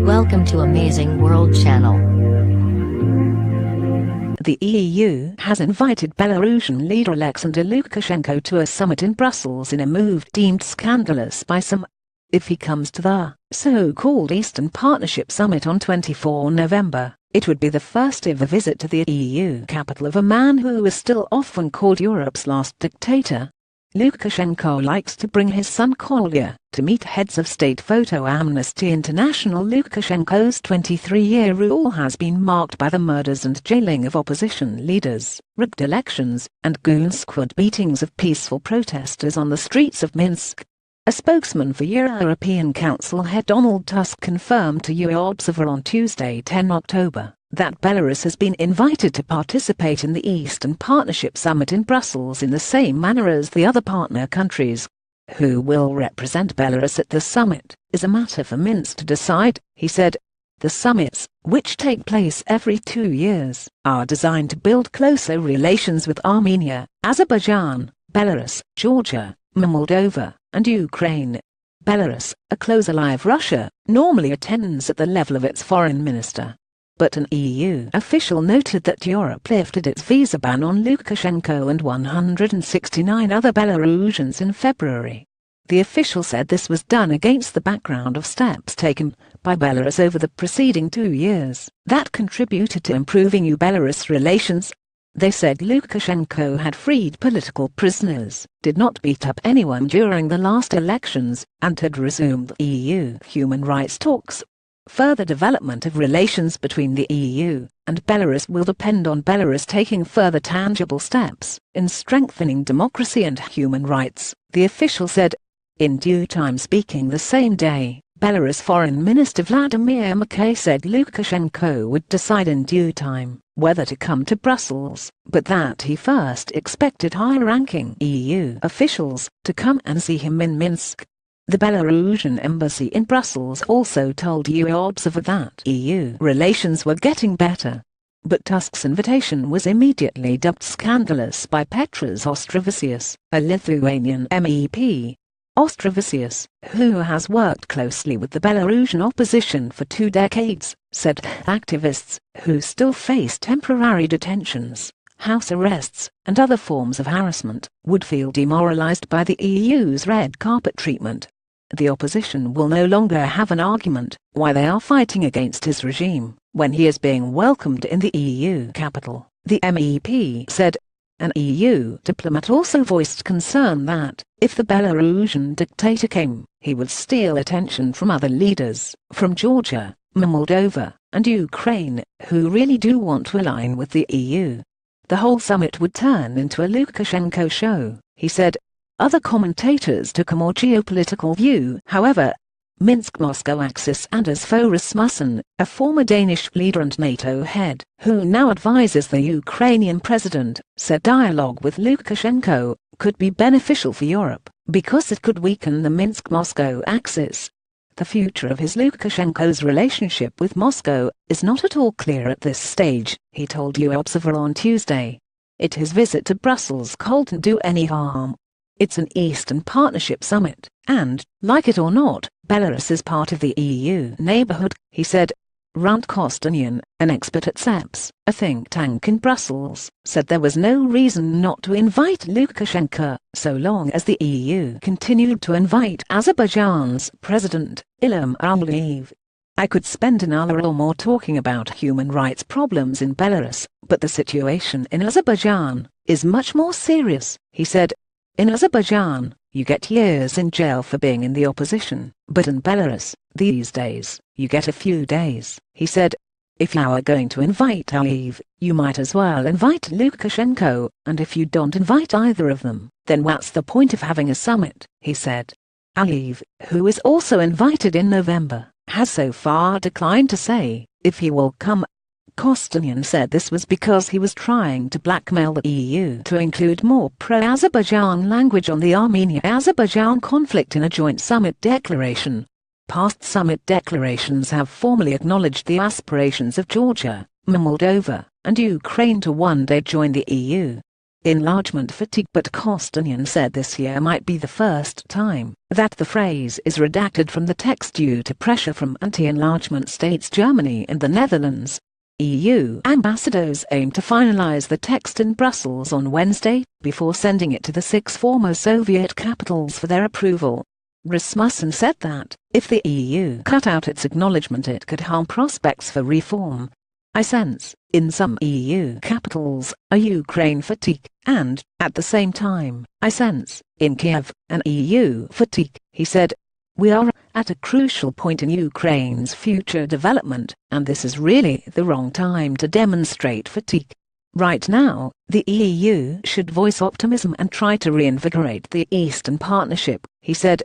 Welcome to Amazing World Channel. The EU has invited Belarusian leader Aleksander Lukashenko to a summit in Brussels in a move deemed scandalous by some. If he comes to the so-called Eastern Partnership Summit on 24 November, it would be the first ever visit to the EU capital of a man who is still often called Europe's last dictator. Lukashenko likes to bring his son Kolya to meet heads of state. Photo Amnesty International Lukashenko's 23-year rule has been marked by the murders and jailing of opposition leaders, rigged elections, and goon squad beatings of peaceful protesters on the streets of Minsk. A spokesman for European Council head Donald Tusk confirmed to Observer on Tuesday 10 October that Belarus has been invited to participate in the Eastern Partnership Summit in Brussels in the same manner as the other partner countries. Who will represent Belarus at the summit is a matter for Minsk to decide, he said. The summits, which take place every 2 years, are designed to build closer relations with Armenia, Azerbaijan, Belarus, Georgia, Moldova, and Ukraine. Belarus, a close ally of Russia, normally attends at the level of its foreign minister. But an EU official noted that Europe lifted its visa ban on Lukashenko and 169 other Belarusians in February. The official said this was done against the background of steps taken by Belarus over the preceding 2 years that contributed to improving EU-Belarus relations. They said Lukashenko had freed political prisoners, did not beat up anyone during the last elections, and had resumed EU human rights talks. Further development of relations between the EU and Belarus will depend on Belarus taking further tangible steps in strengthening democracy and human rights, the official said. In due time, speaking the same day, Belarus Foreign Minister Vladimir Mackay said Lukashenko would decide in due time whether to come to Brussels, but that he first expected high-ranking EU officials to come and see him in Minsk. The Belarusian embassy in Brussels also told Observer that EU relations were getting better. But Tusk's invitation was immediately dubbed scandalous by Petras Ostravicius, a Lithuanian MEP. Ostravicius, who has worked closely with the Belarusian opposition for 2 decades, said activists, who still face temporary detentions, house arrests, and other forms of harassment, would feel demoralized by the EU's red carpet treatment. The opposition will no longer have an argument why they are fighting against his regime when he is being welcomed in the EU capital, the MEP said. An EU diplomat also voiced concern that, if the Belarusian dictator came, he would steal attention from other leaders, from Georgia, Moldova, and Ukraine, who really do want to align with the EU. The whole summit would turn into a Lukashenko show, he said. Other commentators took a more geopolitical view, however. Minsk-Moscow axis Anders Fogh Rasmussen, a former Danish leader and NATO head, who now advises the Ukrainian president, said dialogue with Lukashenko could be beneficial for Europe, because it could weaken the Minsk-Moscow axis. The future of his Lukashenko's relationship with Moscow is not at all clear at this stage, he told Observer on Tuesday. His visit to Brussels couldn't do any harm. It's an Eastern Partnership Summit, and, like it or not, Belarus is part of the EU neighborhood, he said. Rand Kostanian, an expert at CEPS, a think tank in Brussels, said there was no reason not to invite Lukashenko, so long as the EU continued to invite Azerbaijan's President, Ilham Aliyev. I could spend an hour or more talking about human rights problems in Belarus, but the situation in Azerbaijan is much more serious, he said. In Azerbaijan, you get years in jail for being in the opposition, but in Belarus, these days, you get a few days, he said. If you are going to invite Aliyev, you might as well invite Lukashenko, and if you don't invite either of them, then what's the point of having a summit, he said. Aliyev, who is also invited in November, has so far declined to say if he will come. Kostanian said this was because he was trying to blackmail the EU to include more pro-Azerbaijan language on the Armenia-Azerbaijan conflict in a joint summit declaration. Past summit declarations have formally acknowledged the aspirations of Georgia, Moldova, and Ukraine to one day join the EU. enlargement fatigue, but Kostanian said this year might be the first time that the phrase is redacted from the text due to pressure from anti-enlargement states Germany and the Netherlands. EU ambassadors aim to finalize the text in Brussels on Wednesday, before sending it to the 6 former Soviet capitals for their approval. Rasmussen said that, if the EU cut out its acknowledgement, it could harm prospects for reform. I sense, in some EU capitals, a Ukraine fatigue, and, at the same time, I sense, in Kiev, an EU fatigue, he said. We are at a crucial point in Ukraine's future development, and this is really the wrong time to demonstrate fatigue. Right now, the EU should voice optimism and try to reinvigorate the Eastern Partnership, he said.